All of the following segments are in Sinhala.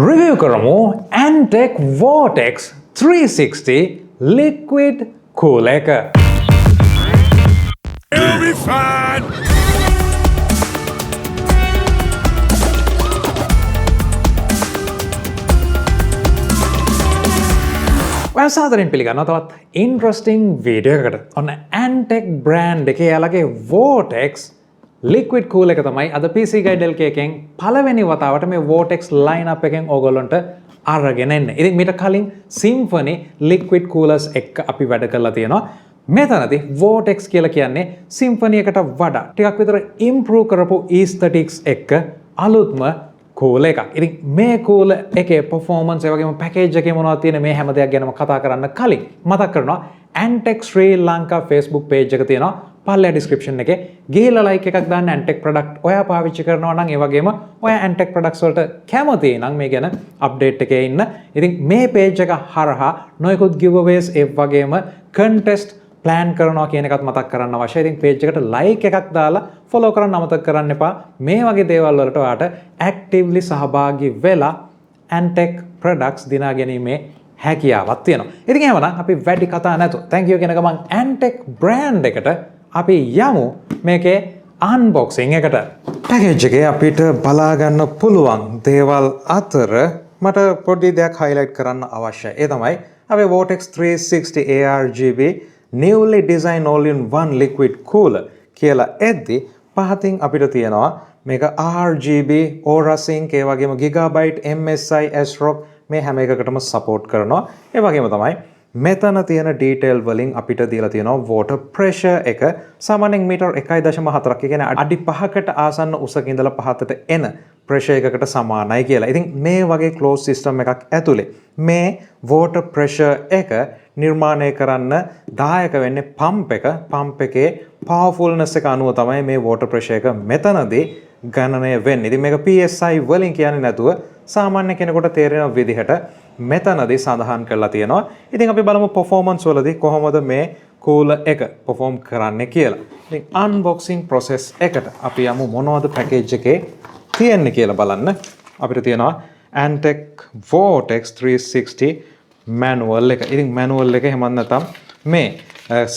Review කරමු Antec Vortex 360 liquid cool එක. It'll be fine. ඔයා සාදරයෙන් පිළිගන්නවා තවත් interesting video එකකට. ඔන්න Antec brand එකේ යාළගේ Vortex liquid cool එක තමයි අද PC Guide LK එකෙන් පළවෙනි වතාවට මේ Vortex lineup එකෙන් ඕගොල්ලන්ට අරගෙන එන්නේ. ඉතින් මීට කලින් Symphony liquid coolers එක අපි වැඩ කරලා තියෙනවා. මෙතනදී Vortex කියලා කියන්නේ Symphony එකට වඩා ටිකක් විතර improve කරපු aesthetics එක අලුත්ම cool එකක්. ඉතින් මේ cool එකේ performance ඒ වගේම package එකේ මොනවද තියෙන මේ හැම දෙයක් ගැනම කතා කරන්න කලින් මතක් කරනවා Antec Sri Lanka Facebook page එක තියෙනවා. පල්ලෙහා description එකේ ගිහිල්ලා like එකක් දාන්න Antec product ඔයා පාවිච්චි කරනවා නම් ඒ වගේම ඔයා Antec products වලට කැමති නම් මේ ගැන update එකේ ඉන්න. ඉතින් මේ page එක හරහා නොයෙකුත් giveaways ඒ වගේම contest plan කරනවා කියන එකත් මතක් කරන්න අවශ්‍යයි. ඉතින් page එකට like එකක් දාලා follow කරන්න අමතක කරන්න එපා. මේ වගේ දේවල් වලට ඔයාට actively සහභාගී වෙලා Antec products දිනා ගැනීමේ හැකියාවක් තියෙනවා. ඉතින් එහෙමනම් අපි වැඩි කතා නැතුව thank you කියන ගමන් Antec brand එකට අපි යමු මේකේ unboxing එකට. package එකේ අපිට බලා ගන්න පුළුවන් දේවල් අතර මට පොඩි දෙයක් highlight කරන්න අවශ්‍යයි. ඒ තමයි අපේ Vortex 360 ARGB newly designed all-in-one liquid cooler කියලා එද්දි පහතින් අපිට තියෙනවා මේක RGB Aura Sync ඒ වගේම Gigabyte MSI S-ROC මේ හැම එකකටම support කරනවා. ඒ වගේම තමයි මෙතන තියෙන detail වලින් අපිට දීලා තියෙනවා water pressure එක සාමාන්‍යයෙන් මීටර් 1.4ක් කියන්නේ අඩි 5කට ආසන්න උසක ඉඳලා පහතට එන pressure එකකට සමානයි කියලා. ඉතින් මේ වගේ closed system එකක් ඇතුලේ මේ water pressure එක නිර්මාණය කරන්න දායක වෙන්නේ පම්ප් එක. පම්ප් එකේ powerfulness එක අනුව තමයි මේ water pressure එක මෙතනදී ගණනය වෙන්නේ. ඉතින් මේක PSI වලින් කියන්නේ නැතුව සාමාන්‍ය කෙනෙකුට තේරෙන විදිහට මෙතනදී සඳහන් කරලා තියෙනවා. ඉතින් අපි බලමු performance වලදී කොහොමද මේ cooler එක perform කරන්නේ කියලා. ඉතින් unboxing process එකට අපි යමු මොනවද package එකේ තියෙන්නේ කියලා බලන්න. අපිට තියෙනවා Antec Vortex 360 manual එක. ඉතින් manual එක එහෙම නැත්නම් මේ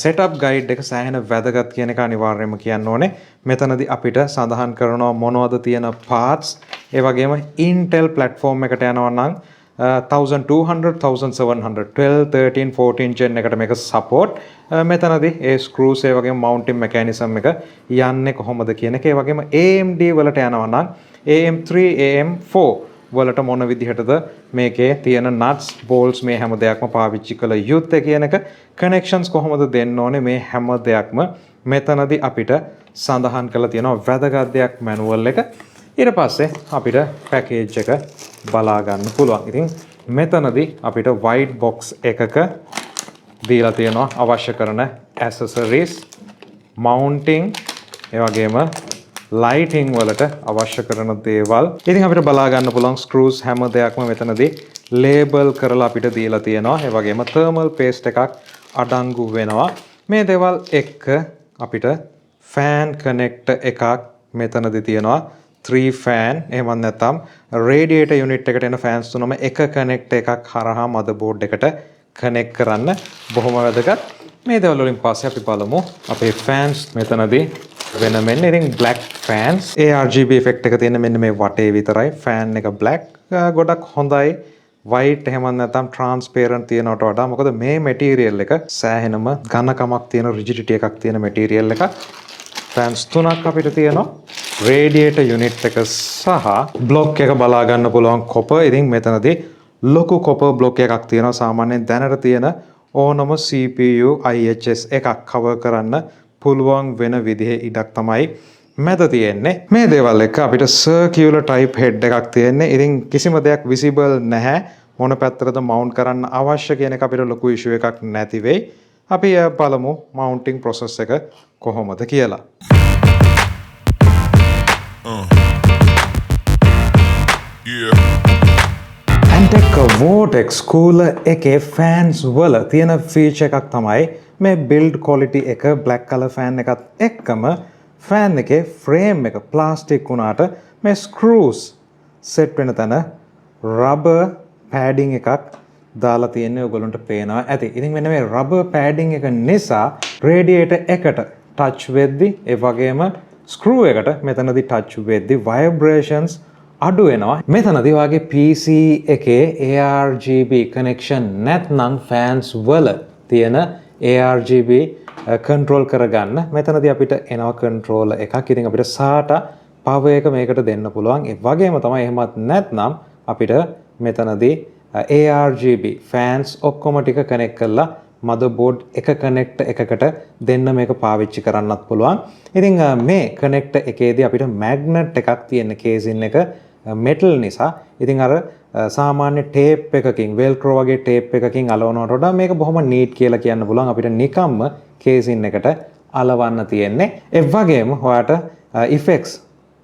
setup guide එක සෑහෙන වැදගත් කියන එක අනිවාර්යයෙන්ම කියන්න ඕනේ. මෙතනදී අපිට සඳහන් කරනවා මොනවද තියෙන parts. ඒ වගේම Intel platform එකට යනවා නම් 1200 1700 12 13 14 gen එකට මේක support. මෙතනදී ඒ screws ඒ වගේම mounting mechanism එක යන්නේ කොහොමද කියන එක. ඒ වගේම AMD වලට යනවා නම් AM3 AM4 වලට මොන විදිහටද මේකේ තියෙන nuts bolts මේ හැම දෙයක්ම පාවිච්චි කළ යුත්තේ කියන එක connections කොහොමද දෙන්න ඕනේ මේ හැම දෙයක්ම මෙතනදී අපිට සඳහන් කරලා තියෙනවා වැදගත් දෙයක් manual එක. ඊට පස්සේ අපිට package එක බලා ගන්න පුළුවන්. ඉතින් මෙතනදී අපිට white box එකක දීලා තියෙනවා අවශ්‍ය කරන accessories mounting ඒ වගේම lighting වලට අවශ්‍ය කරන දේවල්. ඉතින් අපිට බලා ගන්න පුළුවන් screws හැම දෙයක්ම මෙතනදී label කරලා අපිට දීලා තියෙනවා. ඒ වගේම thermal paste එකක් අඩංගු වෙනවා. මේ දේවල් එක්ක අපිට fan connector එකක් මෙතනදී තියෙනවා. 3 fan එහෙම නැත්නම් radiator unit එකට එන fans තුනම එක connect එකක් හරහා motherboard එකට connect කරන්න බොහොම වැදගත්. මේ දේවල් වලින් පස්සේ අපි බලමු අපේ fans මෙතනදී වෙනමෙන්. ඉතින් black fans ARGB effect එක තියෙන මෙන්න මේ වටේ විතරයි. fan එක black ගොඩක් හොඳයි. white එහෙම නැත්නම් transparent තියනවට වඩා මොකද මේ material එක සෑහෙනම ඝනකමක් තියෙන rigidity එකක් තියෙන material එකක්. fans තුනක් අපිට තියෙනවා. radiator unit එක සහ block එක බලා ගන්න පුළුවන් copper. ඉතින් මෙතනදී ලොකු copper block එකක් තියෙනවා. සාමාන්‍යයෙන් දැනට තියෙන ඕනම CPU IHS එකක් cover කරන්න පුළුවන් වෙන විදිහේ ඉඩක් තමයි මැද තියෙන්නේ. මේ දේවල් එක අපිට circular type head එකක් තියෙන්නේ. ඉතින් කිසිම දෙයක් visible නැහැ. මොන පැත්තටද mount කරන්න අවශ්‍ය කියන එක අපිට ලොකු issue එකක් නැති වෙයි. අපි බලමු mounting process එක කොහොමද කියලා. Antec Vortex cooler එකේ fans වල තියෙන feature එකක් තමයි මේ build quality එක black color fan එකත් එක්කම fan එකේ frame එක plastic වුණාට මේ screws set වෙන තැන rubber padding එකක් දාලා තියෙන්නේ ඔයගොල්ලන්ට පේනවා ඇති. ඉතින් මෙන්න මේ rubber padding එක නිසා radiator එකට touch වෙද්දි ඒ වගේම screw එකට මෙතනදී touch වෙද්දි vibrations අඩු වෙනවා. මෙතනදී වාගේ PC එකේ ARGB connection නැත්නම් fans වල තියෙන ARGB control කරගන්න මෙතනදී අපිට එනවා controller එකක්. ඉතින් අපිට SATA power එක මේකට දෙන්න පුළුවන්. ඒ වගේම තමයි එහෙමත් නැත්නම් අපිට මෙතනදී ARGB fans ඔක්කොම ටික connect කරලා motherboard එක connector එකකට දෙන්න මේක පාවිච්චි කරන්නත් පුළුවන්. ඉතින් මේ connector එකේදී අපිට magnet එකක් තියෙන casing එක metal නිසා. ඉතින් අර සාමාන්‍ය tape එකකින් velcro වගේ tape එකකින් අලවනවට වඩා මේක බොහොම neat කියලා කියන්න පුළුවන්. අපිට නිකම්ම casing එකට අලවන්න තියෙන්නේ. ඒ වගේම ඔයාට effects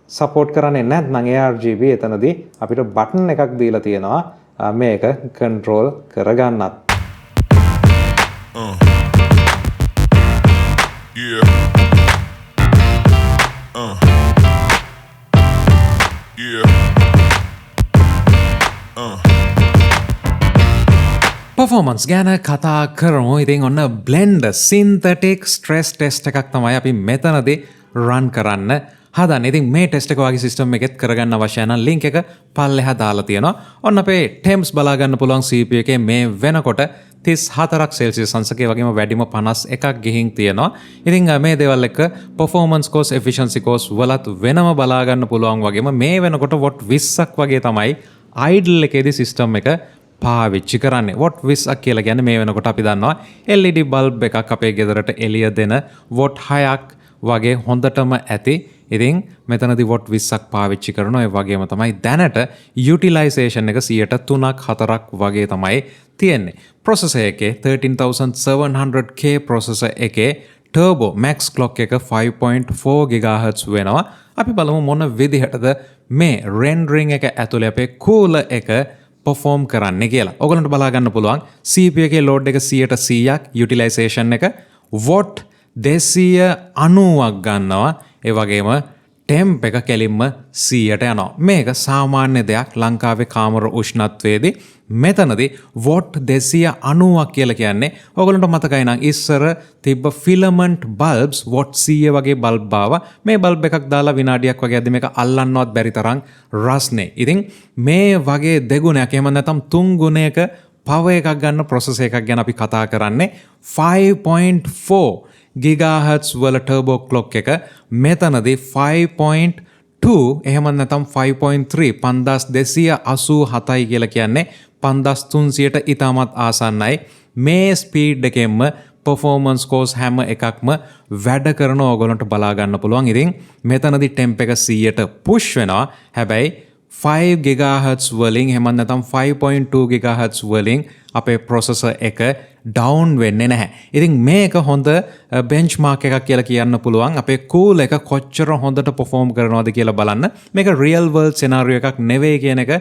support කරන්නේ නැත්නම් ARGB එතනදී අපිට button එකක් දීලා තියෙනවා මේක control කරගන්නත්. performance ගැන කතා කරමු. ඉතින් ඔන්න blender synthetic stress test එකක් තමයි අපි මෙතනදී run කරන්න හදන්නේ. ඉතින් මේ test එක වගේ system එකෙත් කරගන්න අවශ්‍ය නම් link එක පල්ලෙහා දාලා තියෙනවා. ඔන්න අපේ temps බලා ගන්න පුළුවන් CPU එකේ මේ වෙනකොට 34ක් Celsius අංශකයේ වගේම වැඩිම 51ක් ගිහින් තියෙනවා. ඉතින් මේ දේවල් එක performance cost efficiency cost වලත් වෙනම බලා ගන්න පුළුවන් වගේම මේ වෙනකොට watt 20ක් වගේ තමයි idle එකේදී system එක පාවිච්චි කරන්නේ. watt 20ක් කියලා කියන්නේ මේ වෙනකොට අපි දන්නවා LED bulb එකක් අපේ ගෙදරට එළිය දෙන watt 6ක් වගේ හොඳටම ඇති. ඉතින් මෙතනදී watt 20ක් පාවිච්චි කරනවා. ඒ වගේම තමයි දැනට utilization එක 3%ක් 4ක් වගේ තමයි තියෙන්නේ. processor එකේ 13700K processor එකේ turbo max clock එක 5.4 GHz වෙනවා. අපි බලමු මොන විදිහටද මේ rendering එක ඇතුලේ අපේ cooler එක perform කරන්නේ කියලා. ඔයගලන්ට බලා ගන්න පුළුවන් CPU එකේ load එක 100%ක් utilization එක watt 290ක් ගන්නවා. ඒ වගේම temp එක කෙලින්ම 100ට යනවා. මේක සාමාන්‍ය දෙයක් ලංකාවේ කාමර උෂ්ණත්වයේදී. මෙතනදී watt 290ක් කියලා කියන්නේ ඔයගලන්ට මතකයි නම් ඉස්සර තිබ්බ filament bulbs watt 100 වගේ bulb ආවා. මේ bulb එකක් දාලා විනාඩියක් වගේ ඇද්දි මේක අල්ලන්නවත් බැරි තරම් රස්නේ. ඉතින් මේ වගේ දෙගුණයක් එහෙම නැත්නම් තුන් ගුණයක power එකක් ගන්න processor එකක් ගැන අපි කතා කරන්නේ 5.4 GHz වල turbo clock එක මෙතනදී 5.2 එහෙම නැත්නම් 5.3 5287යි කියලා කියන්නේ 5300ට ඉතාමත් ආසන්නයි. මේ ස්පීඩ් එකෙන්ම performance course හැම එකක්ම වැඩ කරන ඕගොල්ලන්ට බලා ගන්න පුළුවන්. ඉතින් මෙතනදී temp එක 100ට push වෙනවා. හැබැයි 5 GHz වලින් එහෙම නැත්නම් 5.2 GHz වලින් අපේ processor එක down වෙන්නේ නැහැ. ඉතින් මේක හොඳ benchmark එකක් කියලා කියන්න පුළුවන්. අපේ cool එක කොච්චර හොඳට perform කරනවද කියලා බලන්න. මේක real world scenario එකක් නෙවෙයි කියන එක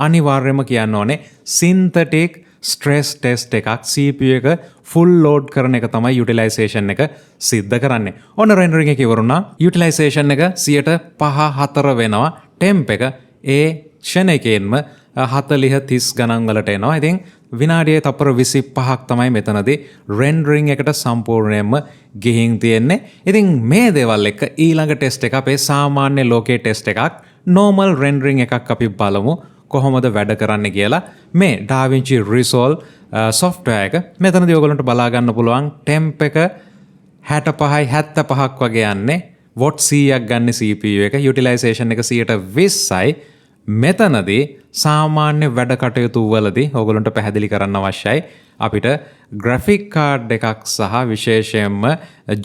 අනිවාර්යයෙන්ම කියන්න ඕනේ. synthetic stress test එකක් CPU එක full load කරන එක තමයි utilization එක සිද්ධ කරන්නේ. ඔන්න rendering එක ඉවරුණා. utilization එක 5.4 වෙනවා. temp එක ඒ ක්ෂණයකින්ම 40-30 ගණන් වලට එනවා. ඉතින් විනාඩියේ තප්පර 25ක් තමයි මෙතනදී rendering එකට සම්පූර්ණයෙන්ම ගිහින් තියෙන්නේ. ඉතින් මේ දේවල් එක ඊළඟ ටෙස්ට් එක අපේ සාමාන්‍ය ලෝකයේ ටෙස්ට් එකක් normal rendering එකක් අපි බලමු කොහොමද වැඩ කරන්නේ කියලා. මේ DaVinci Resolve software එක මෙතනදී ඔයගොල්ලන්ට බලා ගන්න පුළුවන් temp එක 65යි 75ක් වගේ යන්නේ. watt 100ක් ගන්න CPU එක utilization එක 120යි. මෙතනදී සාමාන්‍ය වැඩ කටයුතු වලදී ඔයගොල්ලන්ට පැහැදිලි කරන්න අවශ්‍යයි අපිට graphic card එකක් සහ විශේෂයෙන්ම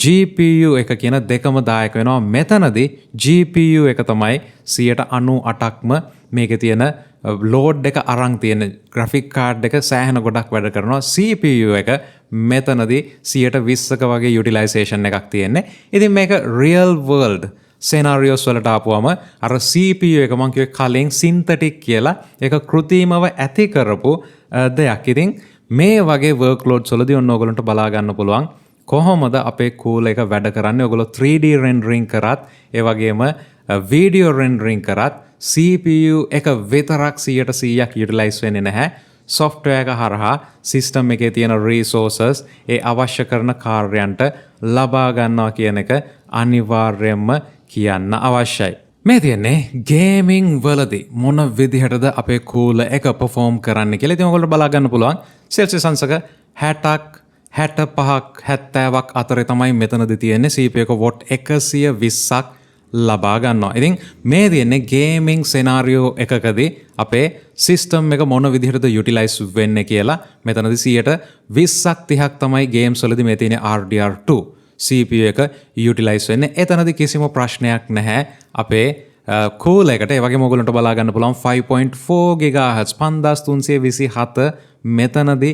GPU එක කියන දෙකම දායක වෙනවා. මෙතනදී GPU එක තමයි 98%ක්ම මේකේ තියෙන load එක අරන් තියෙන graphic card එක සෑහෙන ගොඩක් වැඩ කරනවා. CPU එක මෙතනදී 120ක වගේ utilization එකක් තියෙන්නේ. ඉතින් මේක real world scenarios වලට ආපුවම අර CPU එක මම කිව්වේ කලින් synthetic කියලා ඒක કૃතිමව ඇති කරපු දෙයක්. ඉතින් මේ වගේ workloads වලදී ඔන්න ඔයගොල්ලන්ට බලා ගන්න පුළුවන් කොහොමද අපේ cool එක වැඩ කරන්නේ. ඔයගොල්ලෝ 3D rendering කරත් ඒ වගේම video rendering කරත් CPU එක විතරක් 100% යුටිලයිස් වෙන්නේ නැහැ. software එක හරහා system එකේ තියෙන resources ඒ අවශ්‍ය කරන කාර්යයන්ට ලබා ගන්නවා කියන එක අනිවාර්යයෙන්ම කියන්න අවශ්‍යයි. මේ තියන්නේ ගේමිං වලදී මොන විදිහටද අපේ කූලර් එක perform කරන්න කියලා. ඉතින් ඔයගොල්ලෝ බලා ගන්න පුළුවන් Celsius අංශක 60ක් 65ක් 70ක් අතරේ තමයි මෙතනදී තියෙන්නේ CPU එක watt 120ක් ලබා ගන්නවා. ඉතින් මේ තියෙන්නේ ගේමිං සිනාරියෝ එකකදී අපේ සිස්ටම් එක මොන විදිහටද යුටිලයිස් වෙන්නේ කියලා. මෙතනදී 20ක් 30ක් තමයි ගේම්ස් වලදී මේ තියෙන RDR2 CPU එක යුටිලයිස් වෙන්නේ. එතනදී කිසිම ප්‍රශ්නයක් නැහැ. අපේ කූලර් එකට ඒ වගේම ඔයගොල්ලන්ට බලා ගන්න පුළුවන් 5.4 GHz 5327 මෙතනදී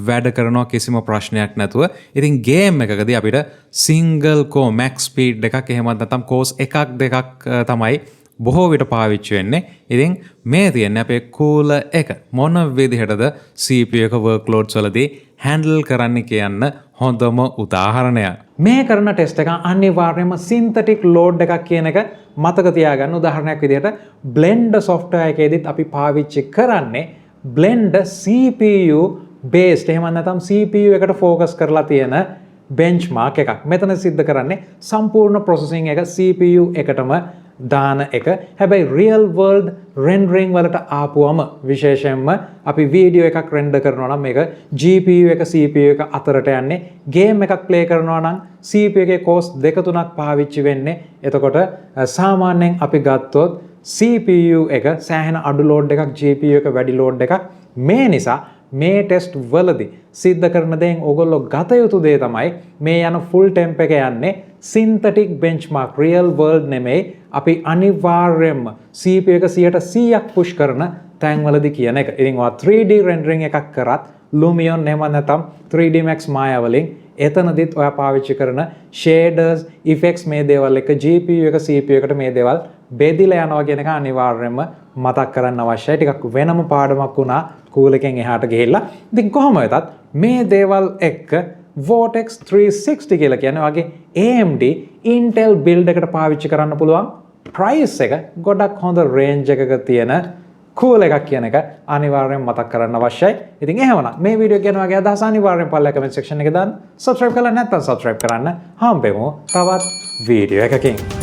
වැඩ කරනවා කිසිම ප්‍රශ්නයක් නැතුව. ඉතින් ගේම් එකකදී අපිට සිංගල් කෝ මැක්ස් ස්පීඩ් එකක් එහෙමත් නැත්නම් කෝස් එකක් දෙකක් තමයි බොහෝ විට පාවිච්චි වෙන්නේ. ඉතින් මේ තියෙන්නේ අපේ කූලර් එක මොන විදිහටද CPU එක workloads වලදී handle කරන්න කියන්න හොඳම උදාහරණයක්. මේ කරන ටෙස්ට් එක අනිවාර්යයෙන්ම synthetic load එකක් කියන එක මතක තියාගන්න. උදාහරණයක් විදිහට Blender software එකේදීත් අපි පාවිච්චි කරන්නේ Blender CPU based එහෙම නැත්නම් CPU එකට focus කරලා තියෙන benchmark එකක්. මෙතන සිද්ධ කරන්නේ සම්පූර්ණ processing එක CPU එකටම දාන එක. හැබැයි real world rendering වලට ආපුවම විශේෂයෙන්ම අපි වීඩියෝ එකක් render කරනවා නම් මේක GPU එක CPU එක අතරට යන්නේ. game එකක් play කරනවා නම් CPU එකේ cores 2-3ක් පාවිච්චි වෙන්නේ. එතකොට සාමාන්‍යයෙන් අපි ගත්තොත් CPU එක සෑහෙන අඩු load එකක්, GPU එක වැඩි load එකක්. මේ නිසා මේ ටෙස්ට් වලදී සිද්ධ කරන දේෙන් ඔයගොල්ලෝ ගත යුතු දේ තමයි මේ යන full temp එක යන්නේ synthetic benchmark real world නෙමෙයි. අපි අනිවාර්යයෙන්ම CPU එක 100%ක් push කරන තැන්වලදී කියන එක. ඉතින් ඔයා 3D rendering එකක් කරත් Lumion එහෙම නැත්නම් 3D Max Maya වලින් එතනදිත් ඔයා පාවිච්චි කරන shaders effects මේ දේවල් එක GPU එක CPU එකට මේ දේවල් බෙදිලා යනවා කියන එක අනිවාර්යයෙන්ම මතක් කරන්න අවශ්‍යයි. ටිකක් වෙනම පාඩමක් වුණා කූලර් එකෙන් එහාට ගිහිල්ලා. ඉතින් කොහොම වෙතත් මේ දේවල් එක්ක Vortex 360 කියලා කියන්නේ වගේ AMD Intel build එකට පාවිච්චි කරන්න පුළුවන් price එක ගොඩක් හොඳ range එකක තියෙන කූලර් එකක් කියන එක අනිවාර්යෙන් මතක් කරන්න අවශ්‍යයි. ඉතින් එහෙමනම් මේ වීඩියෝ ගැන වගේ අදහස් අනිවාර්යෙන් පල්ලා comment section එකේ දාන්න. subscribe කරලා නැත්නම් subscribe කරන්න. හම්බෙමු තවත් වීඩියෝ එකකින්.